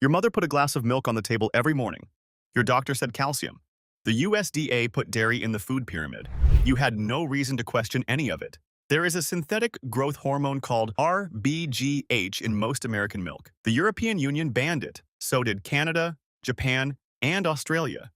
Your mother put a glass of milk on the table every morning. Your doctor said calcium. The USDA put dairy in the food pyramid. You had no reason to question any of it. There is a synthetic growth hormone called rBGH in most American milk. The European Union banned it. So did Canada, Japan, and Australia.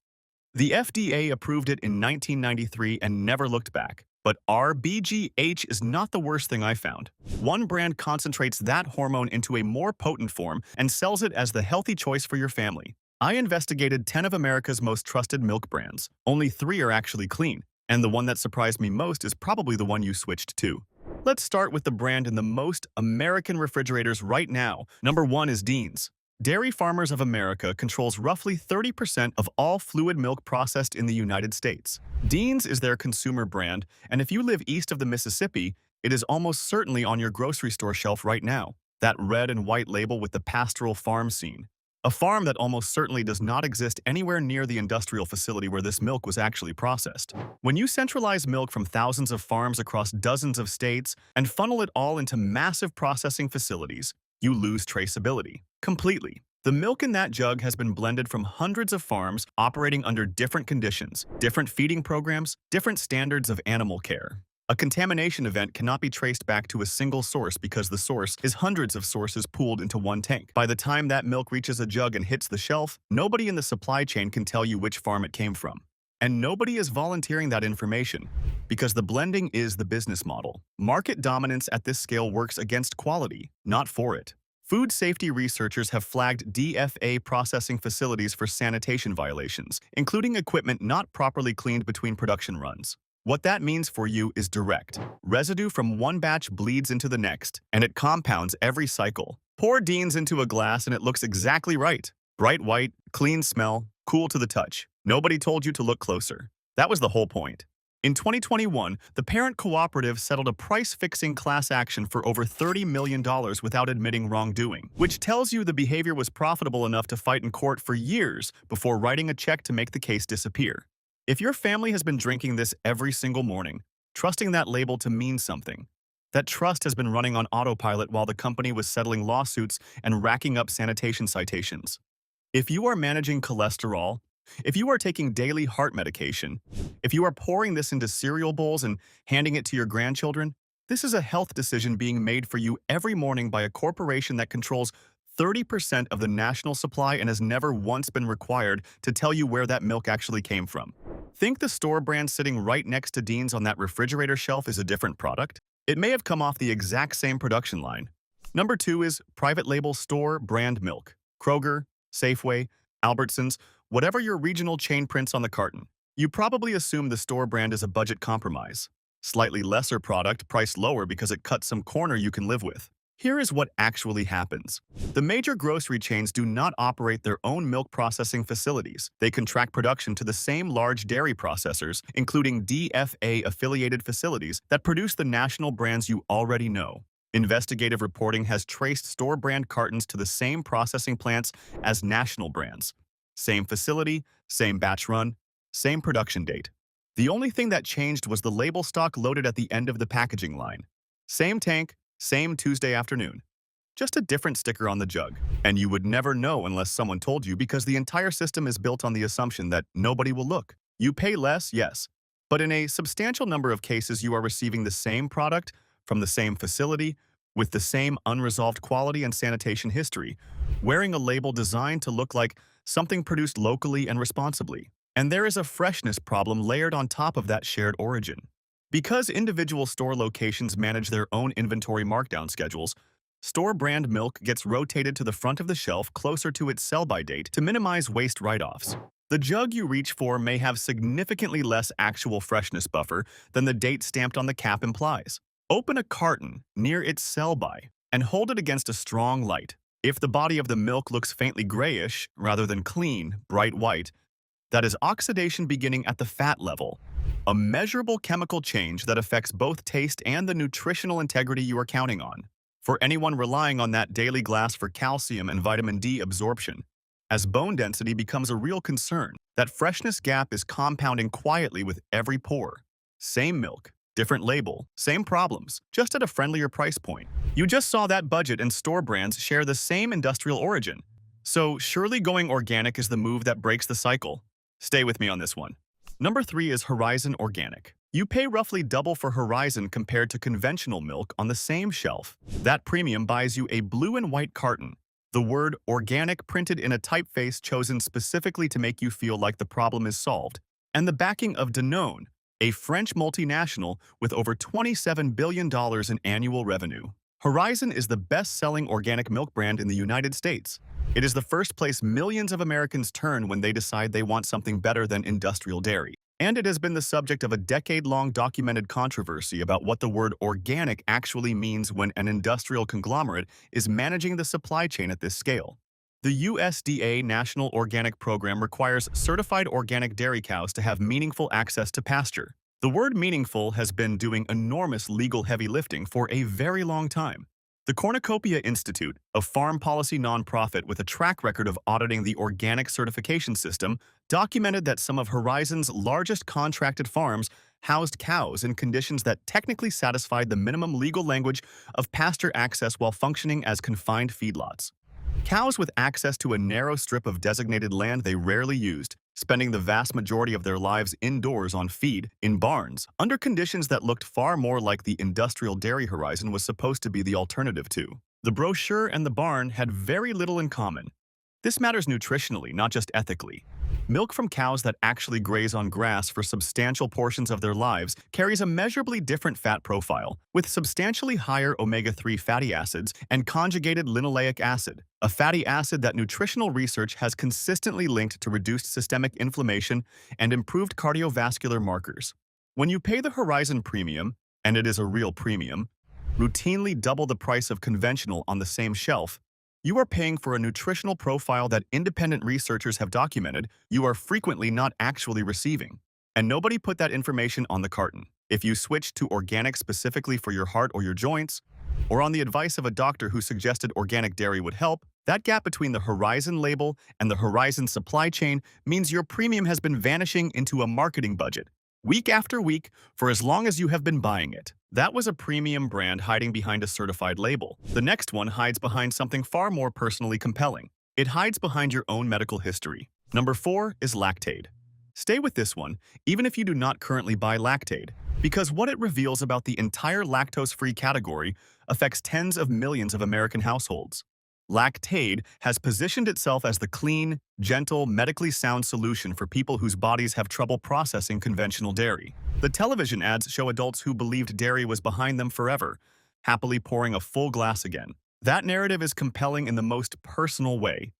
The FDA approved it in 1993 and never looked back. But rBGH is not the worst thing I found. One brand concentrates that hormone into a more potent form and sells it as the healthy choice for your family. I investigated 10 of America's most trusted milk brands. Only 3 are actually clean, and the one that surprised me most is probably the one you switched to. Let's start with the brand in the most American refrigerators right now. Number 1 is Dean's. Dairy Farmers of America controls roughly 30% of all fluid milk processed in the United States. Dean's is their consumer brand, and if you live east of the Mississippi, it is almost certainly on your grocery store shelf right now. That red and white label with the pastoral farm scene. A farm that almost certainly does not exist anywhere near the industrial facility where this milk was actually processed. When you centralize milk from thousands of farms across dozens of states and funnel it all into massive processing facilities, you lose traceability. Completely. The milk in that jug has been blended from hundreds of farms operating under different conditions, different feeding programs, different standards of animal care. A contamination event cannot be traced back to a single source because the source is hundreds of sources pooled into one tank. By the time that milk reaches a jug and hits the shelf, nobody in the supply chain can tell you which farm it came from. And nobody is volunteering that information because the blending is the business model. Market dominance at this scale works against quality, not for it. Food safety researchers have flagged DFA processing facilities for sanitation violations, including equipment not properly cleaned between production runs. What that means for you is direct. Residue from one batch bleeds into the next, and it compounds every cycle. Pour Dean's into a glass and it looks exactly right. Bright white, clean smell, cool to the touch. Nobody told you to look closer. That was the whole point. In 2021, the parent cooperative settled a price-fixing class action for over $30 million without admitting wrongdoing, which tells you the behavior was profitable enough to fight in court for years before writing a check to make the case disappear. If your family has been drinking this every single morning, trusting that label to mean something, that trust has been running on autopilot while the company was settling lawsuits and racking up sanitation citations. If you are managing cholesterol, if you are taking daily heart medication, if you are pouring this into cereal bowls and handing it to your grandchildren, this is a health decision being made for you every morning by a corporation that controls 30% of the national supply and has never once been required to tell you where that milk actually came from. Think the store brand sitting right next to Dean's on that refrigerator shelf is a different product? It may have come off the exact same production line. Number 2 is private label store brand milk. Kroger, Safeway, Albertsons, whatever your regional chain prints on the carton. You probably assume the store brand is a budget compromise. Slightly lesser product, priced lower because it cuts some corner you can live with. Here is what actually happens. The major grocery chains do not operate their own milk processing facilities. They contract production to the same large dairy processors, including DFA-affiliated facilities that produce the national brands you already know. Investigative reporting has traced store brand cartons to the same processing plants as national brands. Same facility, same batch run, same production date. The only thing that changed was the label stock loaded at the end of the packaging line. Same tank, same Tuesday afternoon. Just a different sticker on the jug. And you would never know unless someone told you because the entire system is built on the assumption that nobody will look. You pay less, yes. But in a substantial number of cases, you are receiving the same product from the same facility with the same unresolved quality and sanitation history, wearing a label designed to look like something produced locally and responsibly. And there is a freshness problem layered on top of that shared origin. Because individual store locations manage their own inventory markdown schedules, store brand milk gets rotated to the front of the shelf closer to its sell-by date to minimize waste write-offs. The jug you reach for may have significantly less actual freshness buffer than the date stamped on the cap implies. Open a carton near its sell-by and hold it against a strong light. If the body of the milk looks faintly grayish rather than clean, bright white, that is oxidation beginning at the fat level, a measurable chemical change that affects both taste and the nutritional integrity you are counting on. For anyone relying on that daily glass for calcium and vitamin D absorption, as bone density becomes a real concern, that freshness gap is compounding quietly with every pour. Same milk, different label, same problems, just at a friendlier price point. You just saw that budget and store brands share the same industrial origin. So surely going organic is the move that breaks the cycle. Stay with me on this one. Number 3 is Horizon Organic. You pay roughly double for Horizon compared to conventional milk on the same shelf. That premium buys you a blue and white carton, the word organic printed in a typeface chosen specifically to make you feel like the problem is solved, and the backing of Danone, a French multinational with over $27 billion in annual revenue. Horizon is the best-selling organic milk brand in the United States. It is the first place millions of Americans turn when they decide they want something better than industrial dairy. And it has been the subject of a decade-long documented controversy about what the word organic actually means when an industrial conglomerate is managing the supply chain at this scale. The USDA National Organic Program requires certified organic dairy cows to have meaningful access to pasture. The word meaningful has been doing enormous legal heavy lifting for a very long time. The Cornucopia Institute, a farm policy nonprofit with a track record of auditing the organic certification system, documented that some of Horizon's largest contracted farms housed cows in conditions that technically satisfied the minimum legal language of pasture access while functioning as confined feedlots. Cows with access to a narrow strip of designated land they rarely used, spending the vast majority of their lives indoors on feed, in barns, under conditions that looked far more like the industrial dairy Horizon was supposed to be the alternative to. The brochure and the barn had very little in common. This matters nutritionally, not just ethically. Milk from cows that actually graze on grass for substantial portions of their lives carries a measurably different fat profile, with substantially higher omega-3 fatty acids and conjugated linoleic acid, a fatty acid that nutritional research has consistently linked to reduced systemic inflammation and improved cardiovascular markers. When you pay the Horizon premium, and it is a real premium, routinely double the price of conventional on the same shelf, you are paying for a nutritional profile that independent researchers have documented you are frequently not actually receiving. And nobody put that information on the carton. If you switched to organic specifically for your heart or your joints, or on the advice of a doctor who suggested organic dairy would help, that gap between the Horizon label and the Horizon supply chain means your premium has been vanishing into a marketing budget, week after week, for as long as you have been buying it. That was a premium brand hiding behind a certified label. The next one hides behind something far more personally compelling. It hides behind your own medical history. Number 4 is Lactaid. Stay with this one, even if you do not currently buy Lactaid, because what it reveals about the entire lactose-free category affects tens of millions of American households. Lactaid has positioned itself as the clean, gentle, medically sound solution for people whose bodies have trouble processing conventional dairy. The television ads show adults who believed dairy was behind them forever, happily pouring a full glass again. That narrative is compelling in the most personal way,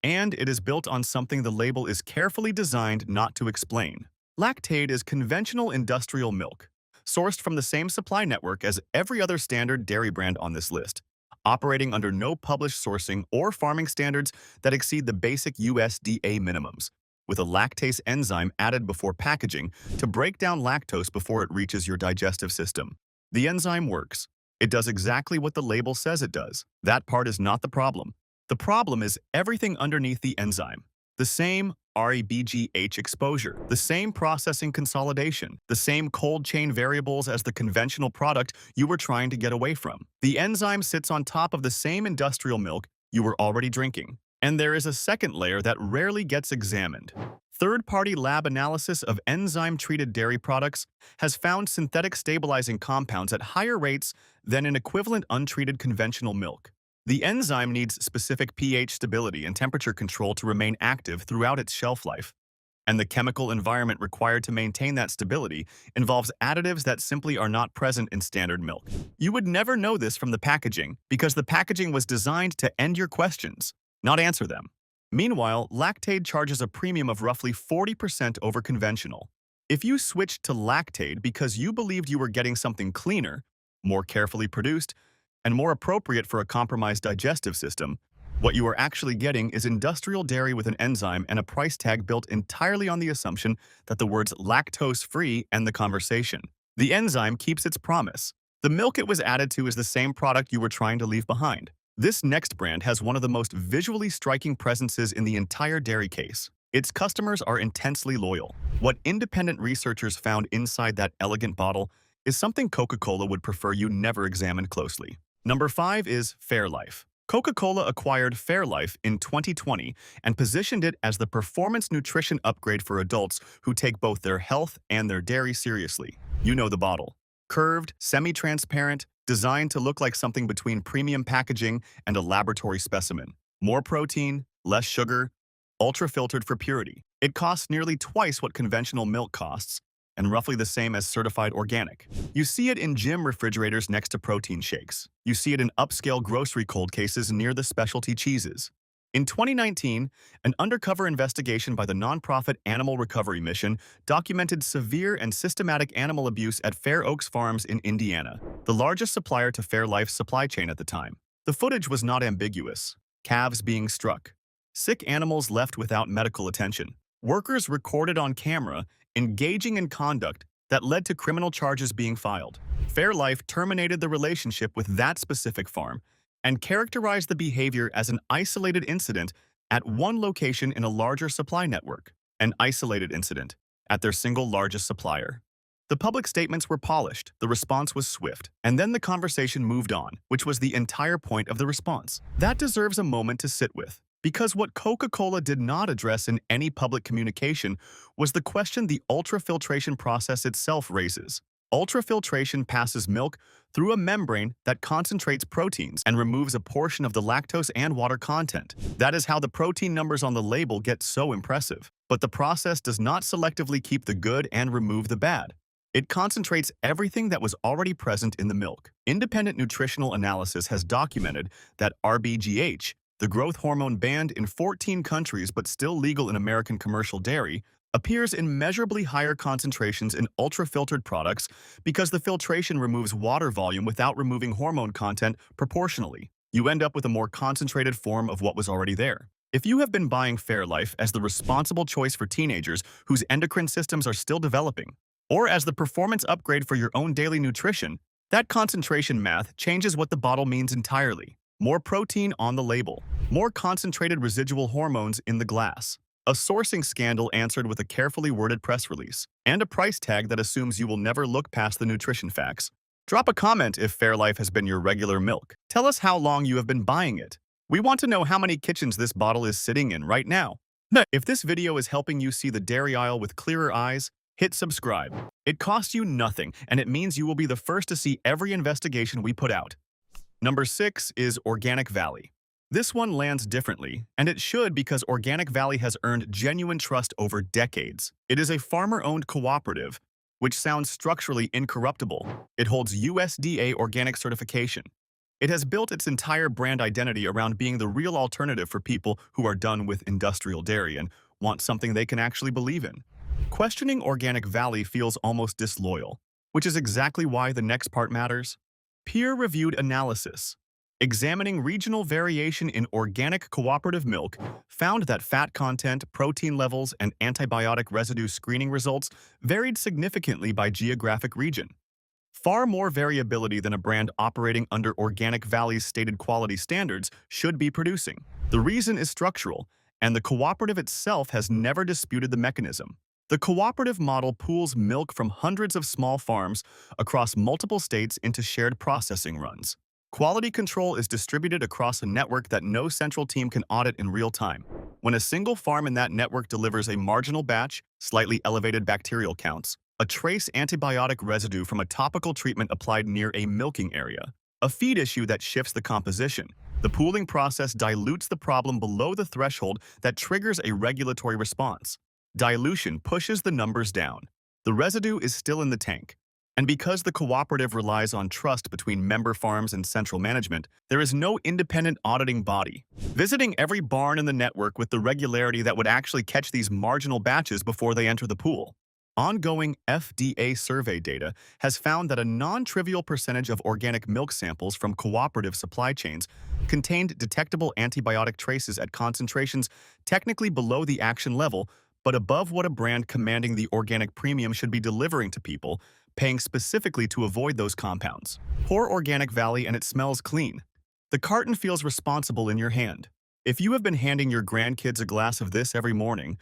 and it is built on something the label is carefully designed not to explain. Lactaid is conventional industrial milk, sourced from the same supply network as every other standard dairy brand on this list, operating under no published sourcing or farming standards that exceed the basic USDA minimums, with a lactase enzyme added before packaging to break down lactose before it reaches your digestive system. The enzyme works. It does exactly what the label says it does. That part is not the problem. The problem is everything underneath the enzyme. The same rBGH exposure, the same processing consolidation, the same cold chain variables as the conventional product you were trying to get away from. The enzyme sits on top of the same industrial milk you were already drinking. And there is a second layer that rarely gets examined. Third-party lab analysis of enzyme-treated dairy products has found synthetic stabilizing compounds at higher rates than in equivalent untreated conventional milk. The enzyme needs specific pH stability and temperature control to remain active throughout its shelf life, and the chemical environment required to maintain that stability involves additives that simply are not present in standard milk. You would never know this from the packaging because the packaging was designed to end your questions, not answer them. Meanwhile, Lactaid charges a premium of roughly 40% over conventional. If you switched to Lactaid because you believed you were getting something cleaner, more carefully produced, and more appropriate for a compromised digestive system, what you are actually getting is industrial dairy with an enzyme and a price tag built entirely on the assumption that the words lactose-free end the conversation. The enzyme keeps its promise. The milk it was added to is the same product you were trying to leave behind. This next brand has one of the most visually striking presences in the entire dairy case. Its customers are intensely loyal. What independent researchers found inside that elegant bottle is something Coca-Cola would prefer you never examined closely. Number 5 is Fairlife. Coca-Cola acquired Fairlife in 2020 and positioned it as the performance nutrition upgrade for adults who take both their health and their dairy seriously. You know the bottle. Curved, semi-transparent, designed to look like something between premium packaging and a laboratory specimen. More protein, less sugar, ultra-filtered for purity. It costs nearly twice what conventional milk costs, and roughly the same as certified organic. You see it in gym refrigerators next to protein shakes. You see it in upscale grocery cold cases near the specialty cheeses. In 2019, an undercover investigation by the nonprofit Animal Recovery Mission documented severe and systematic animal abuse at Fair Oaks Farms in Indiana, the largest supplier to Fairlife's supply chain at the time. The footage was not ambiguous. Calves being struck. Sick animals left without medical attention. Workers recorded on camera engaging in conduct that led to criminal charges being filed. Fairlife terminated the relationship with that specific farm and characterized the behavior as an isolated incident at one location in a larger supply network. An isolated incident at their single largest supplier. The public statements were polished, the response was swift, and then the conversation moved on, which was the entire point of the response. That deserves a moment to sit with. Because what Coca-Cola did not address in any public communication was the question the ultrafiltration process itself raises. Ultrafiltration passes milk through a membrane that concentrates proteins and removes a portion of the lactose and water content. That is how the protein numbers on the label get so impressive. But the process does not selectively keep the good and remove the bad. It concentrates everything that was already present in the milk. Independent nutritional analysis has documented that rBGH, the growth hormone banned in 14 countries but still legal in American commercial dairy, appears in measurably higher concentrations in ultra-filtered products because the filtration removes water volume without removing hormone content proportionally. You end up with a more concentrated form of what was already there. If you have been buying Fairlife as the responsible choice for teenagers whose endocrine systems are still developing, or as the performance upgrade for your own daily nutrition, that concentration math changes what the bottle means entirely. More protein on the label. More concentrated residual hormones in the glass. A sourcing scandal answered with a carefully worded press release. And a price tag that assumes you will never look past the nutrition facts. Drop a comment if Fairlife has been your regular milk. Tell us how long you have been buying it. We want to know how many kitchens this bottle is sitting in right now. If this video is helping you see the dairy aisle with clearer eyes, hit subscribe. It costs you nothing, and it means you will be the first to see every investigation we put out. Number 6 is Organic Valley. This one lands differently, and it should because Organic Valley has earned genuine trust over decades. It is a farmer-owned cooperative, which sounds structurally incorruptible. It holds USDA organic certification. It has built its entire brand identity around being the real alternative for people who are done with industrial dairy and want something they can actually believe in. Questioning Organic Valley feels almost disloyal, which is exactly why the next part matters. Peer-reviewed analysis, examining regional variation in organic cooperative milk, found that fat content, protein levels, and antibiotic residue screening results varied significantly by geographic region. Far more variability than a brand operating under Organic Valley's stated quality standards should be producing. The reason is structural, and the cooperative itself has never disputed the mechanism. The cooperative model pools milk from hundreds of small farms across multiple states into shared processing runs. Quality control is distributed across a network that no central team can audit in real time. When a single farm in that network delivers a marginal batch, slightly elevated bacterial counts, a trace antibiotic residue from a topical treatment applied near a milking area, a feed issue that shifts the composition, the pooling process dilutes the problem below the threshold that triggers a regulatory response. Dilution pushes the numbers down. The residue is still in the tank. And because the cooperative relies on trust between member farms and central management, there is no independent auditing body visiting every barn in the network with the regularity that would actually catch these marginal batches before they enter the pool. Ongoing FDA survey data has found that a non-trivial percentage of organic milk samples from cooperative supply chains contained detectable antibiotic traces at concentrations technically below the action level, but above what a brand commanding the organic premium should be delivering to people, paying specifically to avoid those compounds. Pour Organic Valley and it smells clean. The carton feels responsible in your hand. If you have been handing your grandkids a glass of this every morning,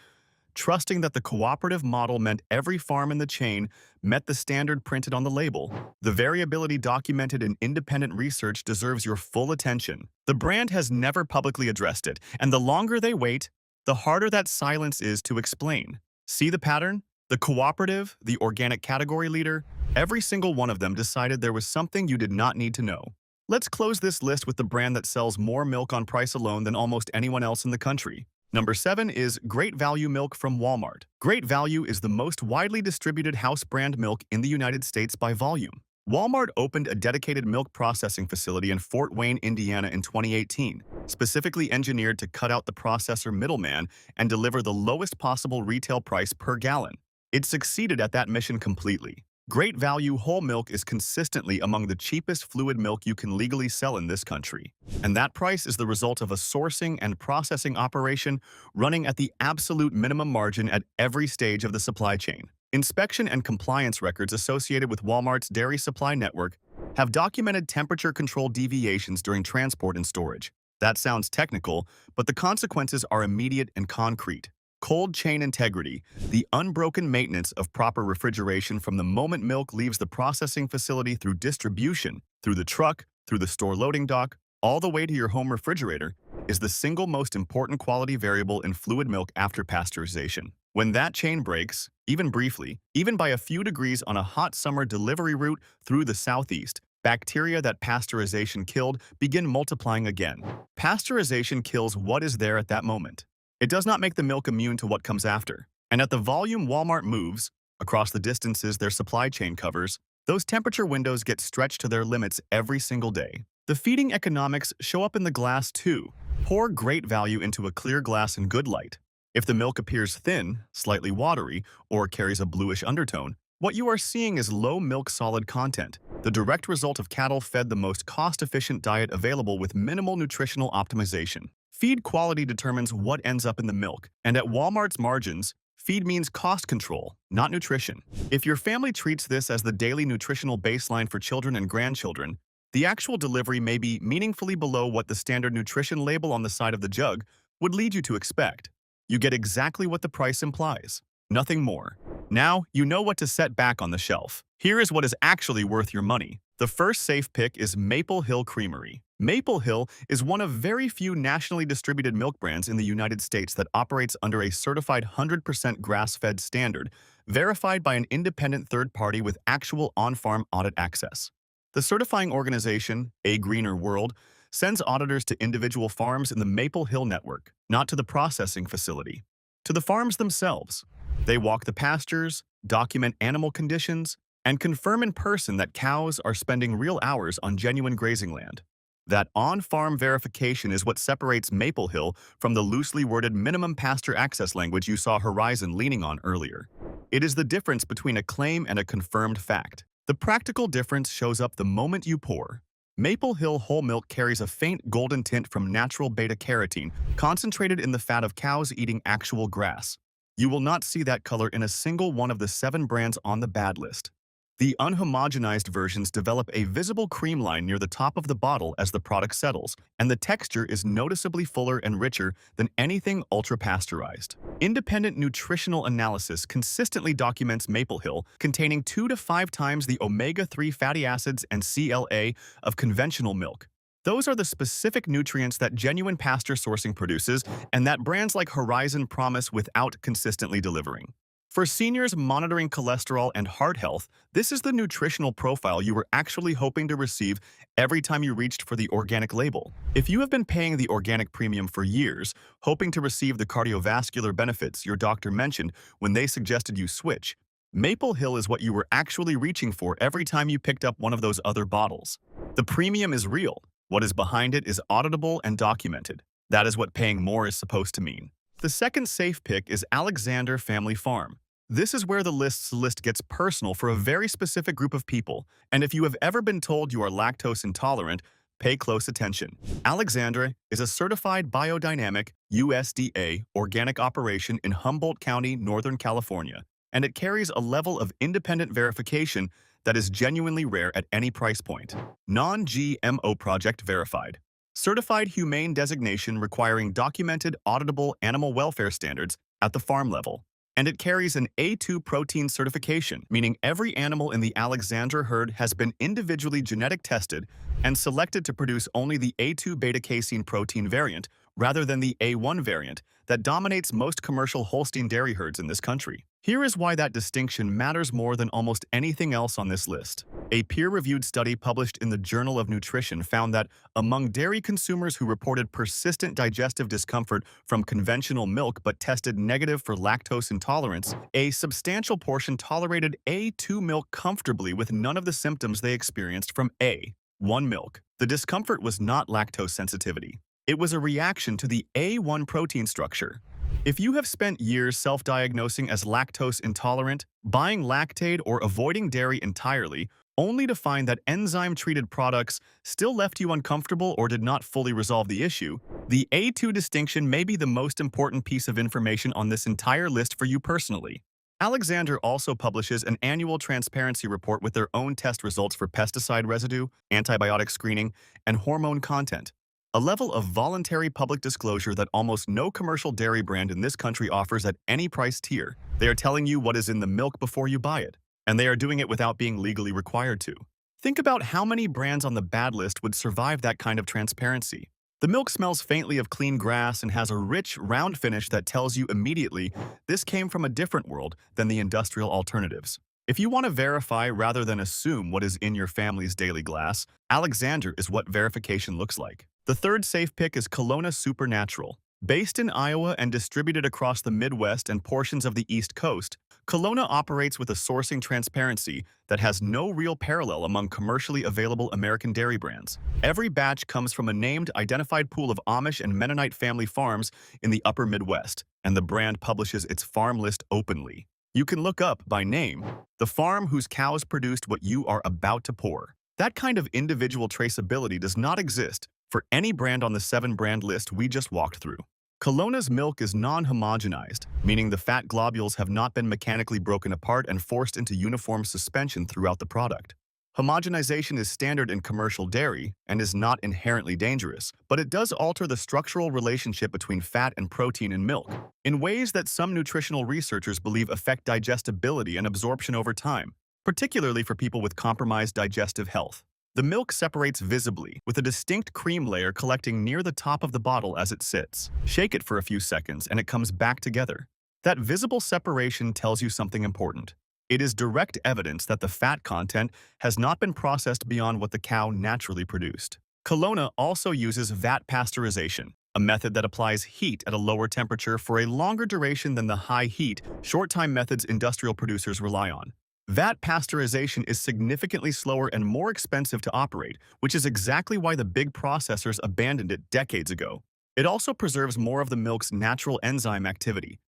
trusting that the cooperative model meant every farm in the chain met the standard printed on the label. The variability documented in independent research deserves your full attention. The brand has never publicly addressed it, and the longer they wait, the harder that silence is to explain. See the pattern? The cooperative, the organic category leader, every single one of them decided there was something you did not need to know. Let's close this list with the brand that sells more milk on price alone than almost anyone else in the country. Number 7 is Great Value Milk from Walmart. Great Value is the most widely distributed house brand milk in the United States by volume. Walmart opened a dedicated milk processing facility in Fort Wayne, Indiana in 2018, specifically engineered to cut out the processor middleman and deliver the lowest possible retail price per gallon. It succeeded at that mission completely. Great Value whole milk is consistently among the cheapest fluid milk you can legally sell in this country. And that price is the result of a sourcing and processing operation running at the absolute minimum margin at every stage of the supply chain. Inspection and compliance records associated with Walmart's dairy supply network have documented temperature-controlled deviations during transport and storage. That sounds technical, but the consequences are immediate and concrete. Cold chain integrity, the unbroken maintenance of proper refrigeration from the moment milk leaves the processing facility through distribution, through the truck, through the store loading dock, all the way to your home refrigerator, is the single most important quality variable in fluid milk after pasteurization. When that chain breaks, even briefly, even by a few degrees on a hot summer delivery route through the southeast, bacteria that pasteurization killed begin multiplying again. Pasteurization kills what is there at that moment. It does not make the milk immune to what comes after. And at the volume Walmart moves, across the distances their supply chain covers, those temperature windows get stretched to their limits every single day. The feeding economics show up in the glass too. Pour Great Value into a clear glass in good light. If the milk appears thin, slightly watery, or carries a bluish undertone, what you are seeing is low milk solid content, the direct result of cattle fed the most cost-efficient diet available with minimal nutritional optimization. Feed quality determines what ends up in the milk, and at Walmart's margins, feed means cost control, not nutrition. If your family treats this as the daily nutritional baseline for children and grandchildren, the actual delivery may be meaningfully below what the standard nutrition label on the side of the jug would lead you to expect. You get exactly what the price implies, nothing more. Now, you know what to set back on the shelf. Here is what is actually worth your money. The first safe pick is Hill Creamery. Maple Hill is one of very few nationally distributed milk brands in the United States that operates under a certified 100% grass-fed standard, verified by an independent third party with actual on-farm audit access. The certifying organization, A Greener World, sends auditors to individual farms in the Maple Hill network, not to the processing facility, to the farms themselves. They walk the pastures, document animal conditions, and confirm in person that cows are spending real hours on genuine grazing land. That on-farm verification is what separates Maple Hill from the loosely worded minimum pasture access language you saw Horizon leaning on earlier. It is the difference between a claim and a confirmed fact. The practical difference shows up the moment you pour. Maple Hill whole milk carries a faint golden tint from natural beta-carotene, concentrated in the fat of cows eating actual grass. You will not see that color in a single one of the 7 brands on the bad list. The unhomogenized versions develop a visible cream line near the top of the bottle as the product settles, and the texture is noticeably fuller and richer than anything ultra-pasteurized. Independent nutritional analysis consistently documents Maple Hill containing 2 to 5 times the omega-3 fatty acids and CLA of conventional milk. Those are the specific nutrients that genuine pasture sourcing produces and that brands like Horizon promise without consistently delivering. For seniors monitoring cholesterol and heart health, this is the nutritional profile you were actually hoping to receive every time you reached for the organic label. If you have been paying the organic premium for years, hoping to receive the cardiovascular benefits your doctor mentioned when they suggested you switch, Maple Hill is what you were actually reaching for every time you picked up one of those other bottles. The premium is real. What is behind it is auditable and documented. That is what paying more is supposed to mean. The second safe pick is Alexandre Family Farm. This is where the list gets personal for a very specific group of people, and if you have ever been told you are lactose intolerant, pay close attention. Alexandre is a certified biodynamic USDA organic operation in Humboldt County, Northern California, and it carries a level of independent verification that is genuinely rare at any price point. Non-GMO Project Verified. Certified Humane Designation requiring documented, auditable animal welfare standards, at the farm level. And it carries an A2 protein certification, meaning every animal in the Alexandre herd has been individually genetic tested and selected to produce only the A2 beta-casein protein variant rather than the A1 variant that dominates most commercial Holstein dairy herds in this country. Here is why that distinction matters more than almost anything else on this list. A peer-reviewed study published in the Journal of Nutrition found that among dairy consumers who reported persistent digestive discomfort from conventional milk but tested negative for lactose intolerance, a substantial portion tolerated A2 milk comfortably with none of the symptoms they experienced from A1 milk. The discomfort was not lactose sensitivity. It was a reaction to the A1 protein structure. If you have spent years self-diagnosing as lactose intolerant, buying Lactaid, or avoiding dairy entirely, only to find that enzyme-treated products still left you uncomfortable or did not fully resolve the issue, the A2 distinction may be the most important piece of information on this entire list for you personally. Alexandre also publishes an annual transparency report with their own test results for pesticide residue, antibiotic screening, and hormone content, a level of voluntary public disclosure that almost no commercial dairy brand in this country offers at any price tier. They are telling you what is in the milk before you buy it, and they are doing it without being legally required to. Think about how many brands on the bad list would survive that kind of transparency. The milk smells faintly of clean grass and has a rich, round finish that tells you immediately this came from a different world than the industrial alternatives. If you want to verify rather than assume what is in your family's daily glass, Alexandre is what verification looks like. The third safe pick is Kalona Supernatural. Based in Iowa and distributed across the Midwest and portions of the East Coast, Kalona operates with a sourcing transparency that has no real parallel among commercially available American dairy brands. Every batch comes from a named, identified pool of Amish and Mennonite family farms in the upper Midwest, and the brand publishes its farm list openly. You can look up, by name, the farm whose cows produced what you are about to pour. That kind of individual traceability does not exist for any brand on the 7-brand list we just walked through. Kalona's milk is non-homogenized, meaning the fat globules have not been mechanically broken apart and forced into uniform suspension throughout the product. Homogenization is standard in commercial dairy and is not inherently dangerous, but it does alter the structural relationship between fat and protein in milk in ways that some nutritional researchers believe affect digestibility and absorption over time, particularly for people with compromised digestive health. The milk separates visibly, with a distinct cream layer collecting near the top of the bottle as it sits. Shake it for a few seconds and it comes back together. That visible separation tells you something important. It is direct evidence that the fat content has not been processed beyond what the cow naturally produced. Kalona also uses vat pasteurization, a method that applies heat at a lower temperature for a longer duration than the high-heat, short-time methods industrial producers rely on. Vat pasteurization is significantly slower and more expensive to operate, which is exactly why the big processors abandoned it decades ago. It also preserves more of the milk's natural enzyme activity,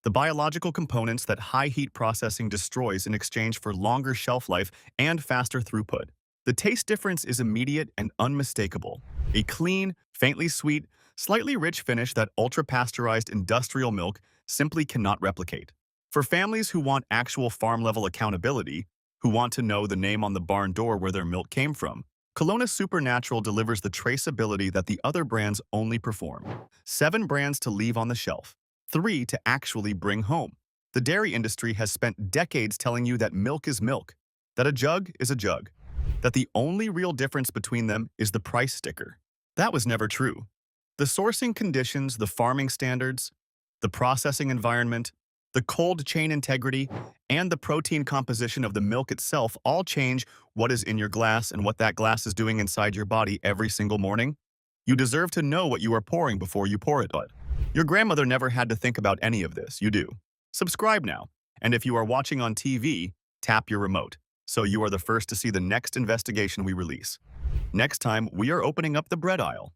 the biological components that high-heat processing destroys in exchange for longer shelf life and faster throughput. The taste difference is immediate and unmistakable. A clean, faintly sweet, slightly rich finish that ultra-pasteurized industrial milk simply cannot replicate. For families who want actual farm-level accountability, who want to know the name on the barn door where their milk came from, Kalona Supernatural delivers the traceability that the other brands only perform. 7 brands to leave on the shelf, 3 to actually bring home. The dairy industry has spent decades telling you that milk is milk, that a jug is a jug, that the only real difference between them is the price sticker. That was never true. The sourcing conditions, the farming standards, the processing environment, the cold chain integrity, and the protein composition of the milk itself all change what is in your glass and what that glass is doing inside your body every single morning. You deserve to know what you are pouring before you pour it. Your grandmother never had to think about any of this, you do. Subscribe now, and if you are watching on TV, tap your remote, so you are the first to see the next investigation we release. Next time, we are opening up the bread aisle.